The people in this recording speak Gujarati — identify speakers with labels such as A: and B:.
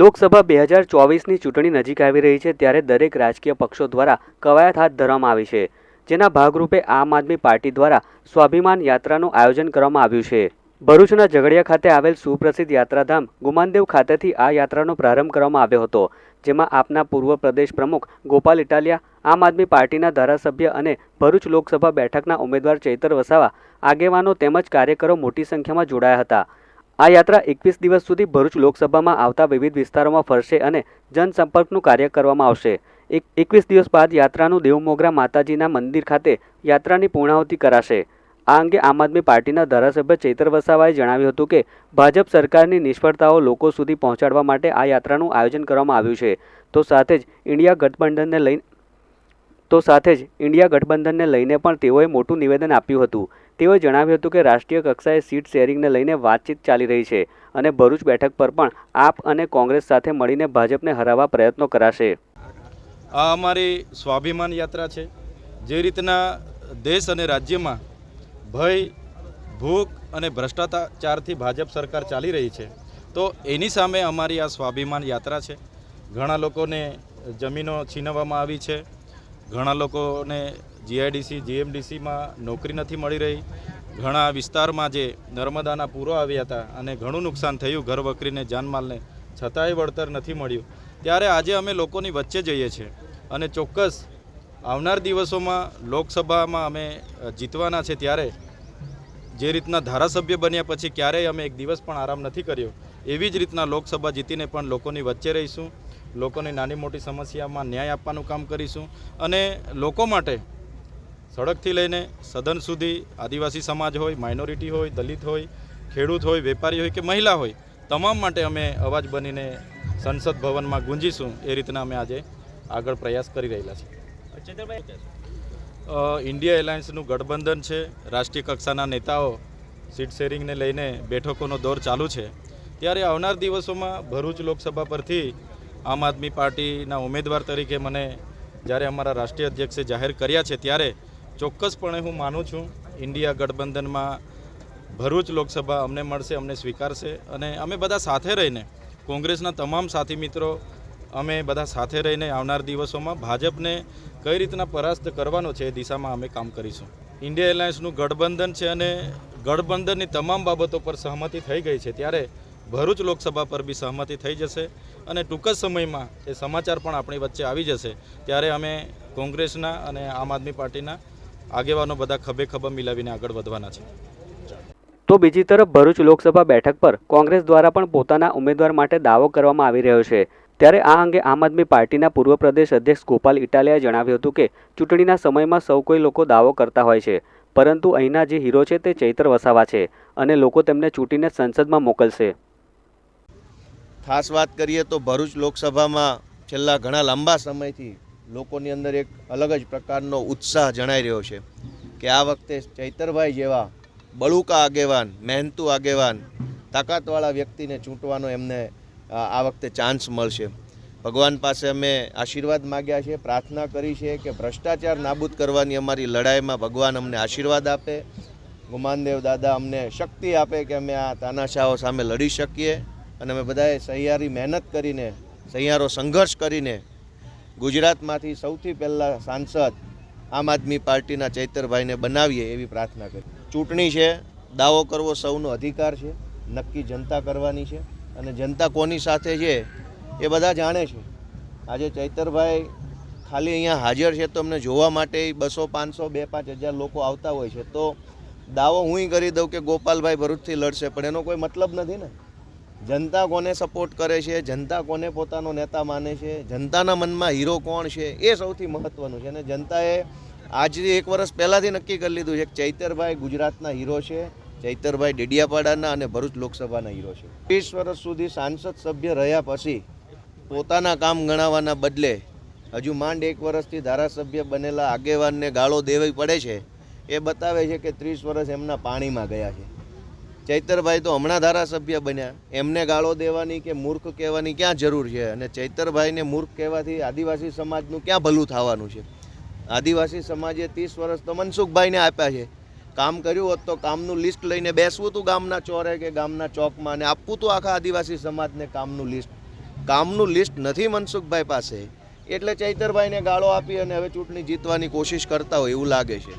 A: લોકસભા 2024ની ચૂંટણી નજીક આવી રહી છે ત્યારે દરેક રાજકીય પક્ષો દ્વારા કવાયત હાથ ધરવામાં આવી છે, જેના ભાગરૂપે આમ આદમી પાર્ટી દ્વારા સ્વાભિમાન યાત્રાનું આયોજન કરવામાં આવ્યું છે। ભરૂચના ઝઘડિયા ખાતે આવેલ સુપ્રસિદ્ધ યાત્રાધામ ગુમાનદેવ ખાતેથી આ યાત્રાનો પ્રારંભ કરવામાં આવ્યો હતો, જેમાં આપના પૂર્વ પ્રદેશ પ્રમુખ ગોપાલ ઇટાલિયા, આમ આદમી પાર્ટીના ધારાસભ્ય અને ભરૂચ લોકસભા બેઠકના ઉમેદવાર ચૈતર વસાવા આગેવાનો તેમજ કાર્યકરો મોટી સંખ્યામાં જોડાયા હતા। આ યાત્રા 21 દિવસ સુધી ભરૂચ લોકસભામાં આવતા વિવિધ વિસ્તારોમાં ફરશે અને જનસંપર્કનું કાર્ય કરવામાં આવશે। 21 દિવસ બાદ યાત્રાનું દેવમોગરા માતાજીના મંદિર ખાતે યાત્રાની પૂર્ણાહુતિ કરાશે। આ અંગે આમ આદમી પાર્ટીના ધારાસભ્ય ચૈતર વસાવાએ જણાવ્યું હતું કે ભાજપ સરકારની નિષ્ફળતાઓ લોકો સુધી પહોંચાડવા માટે આ યાત્રાનું આયોજન કરવામાં આવ્યું છે। તો સાથે જ ઇન્ડિયા ગઠબંધનને લઈને પણ તેઓએ મોટું નિવેદન આપ્યું હતું। તેઓએ જણાવ્યું હતું કે રાષ્ટ્રીય કક્ષાએ સીટ શેરિંગને લઈને વાતચીત ચાલી રહી છે અને ભરૂચ બેઠક પર પણ આપ અને કોંગ્રેસ સાથે મળીને ભાજપને હરાવવા પ્રયત્નો કરાશે।
B: આ અમારી સ્વાભિમાન યાત્રા છે। જે રીતના દેશ અને રાજ્યમાં ભય, ભૂખ અને ભ્રષ્ટાચારથી ભાજપ સરકાર ચાલી રહી છે, તો એની સામે અમારી આ સ્વાભિમાન યાત્રા છે। ઘણા લોકોને જમીનો છીનવવામાં આવી છે, ઘણા લોકોને જીઆઈડીસી, જીએમડીસીમાં નોકરી નથી મળી રહી, ઘણા વિસ્તારમાં જે નર્મદાના પૂરો આવ્યા હતા અને ઘણું નુકસાન થયું ઘર વકરીને, જાનમાલને, છતાંય વળતર નથી મળ્યું। ત્યારે આજે અમે લોકોની વચ્ચે જઈએ છીએ અને ચોક્કસ આવનાર દિવસોમાં લોકસભામાં અમે જીતવાના છે। ત્યારે જે રીતના ધારાસભ્ય બન્યા પછી ક્યારેય અમે એક દિવસ પણ આરામ નથી કર્યો, એવી જ રીતના લોકસભા જીતીને પણ લોકોની વચ્ચે રહીશું, લોકોની નાની મોટી સમસ્યામાં ન્યાય આપવાનું કામ કરીશું અને લોકો માટે સડકથી લઈને સદન સુધી આદિવાસી સમાજ હોય, માઇનોરિટી હોય, દલિત હોય, ખેડૂત હોય, વેપારી હોય કે મહિલા હોય, તમામ માટે અમે અવાજ બનીને સંસદ ભવનમાં ગુંજીશું। એ રીતના અમે આજે આગળ પ્રયાસ કરી રહેલા છીએ। ઇન્ડિયા એલાયન્સનું ગઠબંધન છે। રાષ્ટ્રીય કક્ષાના નેતાઓ સીટ શેરિંગને લઈને બેઠકોનો દોર ચાલુ છે। ત્યારે આવનાર દિવસોમાં ભરૂચ લોકસભા પરથી આમ આદમી પાર્ટીના ઉમેદવાર તરીકે મને જ્યારે અમારા રાષ્ટ્રીય અધ્યક્ષે જાહેર કર્યા છે, ત્યારે ચોક્કસપણે હું માનું છું ઇન્ડિયા ગઠબંધનમાં ભરૂચ લોકસભા અમને મળશે, અમને સ્વીકારશે અને અમે બધા સાથે રહીને, કોંગ્રેસના તમામ સાથી મિત્રો અમે બધા સાથે રહીને આવનાર દિવસોમાં ભાજપને કઈ રીતના પરાસ્ત કરવાનો છે એ દિશામાં અમે કામ કરીશું। ઇન્ડિયા એલાયન્સનું ગઠબંધન છે અને ગઠબંધનની તમામ બાબતો પર સહમતિ થઈ ગઈ છે, ત્યારે ભરૂચ લોકસભા પર બી સહમતિ થઈ જશે અને ટૂંક જ સમયમાં એ સમાચાર પણ આપણી વચ્ચે આવી જશે। ત્યારે અમે કોંગ્રેસના અને આમ આદમી પાર્ટીના આગેવાનો બધા ખભે ખભા મિલાવીને આગળ વધવાના છે।
A: તો બીજી તરફ ભરૂચ લોકસભા બેઠક પર કોંગ્રેસ દ્વારા પણ પોતાના ઉમેદવાર માટે દાવો કરવામાં આવી રહ્યો છે। ત્યારે આ અંગે આમ આદમી પાર્ટીના પૂર્વ પ્રદેશ અધ્યક્ષ ગોપાલ ઇટાલિયાએ જણાવ્યું હતું કે ચૂંટણીના સમયમાં સૌ કોઈ લોકો દાવો કરતા હોય છે, પરંતુ અહીંના જે હીરો છે તે ચૈતર વસાવા છે અને લોકો તેમને ચૂંટીને સંસદમાં મોકલશે।
C: ખાસ વાત કરીએ તો ભરૂચ લોકસભામાં છેલ્લા ઘણા લાંબા સમયથી લોકોની અંદર એક અલગ જ પ્રકારનો ઉત્સાહ જણાઈ રહ્યો છે કે આ વખતે ચૈતરભાઈ જેવા બળુકા આગેવાન, મહેનતુ આગેવાન, તાકાતવાળા વ્યક્તિને ચૂંટવાનો એમને આ વખતે ચાન્સ મળશે। ભગવાન પાસે અમે આશીર્વાદ માગ્યા છે, પ્રાર્થના કરી છે કે ભ્રષ્ટાચાર નાબૂદ કરવાની અમારી લડાઈમાં ભગવાન અમને આશીર્વાદ આપે, ગુમાનદેવ દાદા અમને શક્તિ આપે કે અમે આ તાનાશાહો સામે લડી શકીએ અને અમે બધાએ સહિયારી મહેનત કરીને, સહિયારો સંઘર્ષ કરીને ગુજરાતમાંથી સૌથી પહેલાં સાંસદ આમ આદમી પાર્ટીના ચૈતરભાઈને બનાવીએ એવી પ્રાર્થના કરી। ચૂંટણી છે, દાવો કરવો સૌનો અધિકાર છે, નક્કી જનતા કરવાની છે અને જનતા કોની સાથે છે એ બધા જાણે છે। આજે ચૈતરભાઈ ખાલી અહીંયા હાજર છે તો અમને જોવા માટે 200, 500, 2-5 હજાર લોકો આવતા હોય છે, તો દાવો હું કરી દઉં કે ગોપાલભાઈ ભરૂચથી લડશે, પણ એનો કોઈ મતલબ નથી ને। જનતા કોને સપોર્ટ કરે છે, જનતા કોને પોતાનો નેતા માને છે, જનતાના મનમાં હીરો કોણ છે એ સૌથી મહત્ત્વનું છે અને જનતાએ આજથી 1 વર્ષ પહેલાંથી નક્કી કરી લીધું છે કે ચૈતરભાઈ ગુજરાતના હીરો છે, ચૈતરભાઈ ડેડિયાપાડાના અને ભરૂચ લોકસભાના હીરો છે। 20 વર્ષ સુધી સાંસદ સભ્ય રહ્યા પછી પોતાના કામ ગણાવવાના બદલે હજુ માંડ 1 વર્ષથી ધારાસભ્ય બનેલા આગેવાનને ગાળો દેવી પડે છે, એ બતાવે છે કે 30 વર્ષ એમના પાણીમાં ગયા છે। ચૈતરભાઈ તો હમણાં ધારાસભ્ય બન્યા, એમને ગાળો દેવાની કે મૂર્ખ કહેવાની ક્યાં જરૂર છે? અને ચૈતરભાઈને મૂર્ખ કહેવાથી આદિવાસી સમાજનું ક્યાં ભલું થવાનું છે? આદિવાસી સમાજે 30 વર્ષ તો મનસુખભાઈને આપ્યા છે, કામ કર્યું હોત તો કામનું લિસ્ટ લઈને બેસવું હતું ગામના ચોરે કે ગામના ચોકમાં અને આપવું હતું આખા આદિવાસી સમાજને કામનું લિસ્ટ। કામનું લિસ્ટ નથી મનસુખભાઈ પાસે એટલે ચૈતરભાઈને ગાળો આપી અને હવે ચૂંટણી જીતવાની કોશિશ કરતા હોય એવું લાગે છે.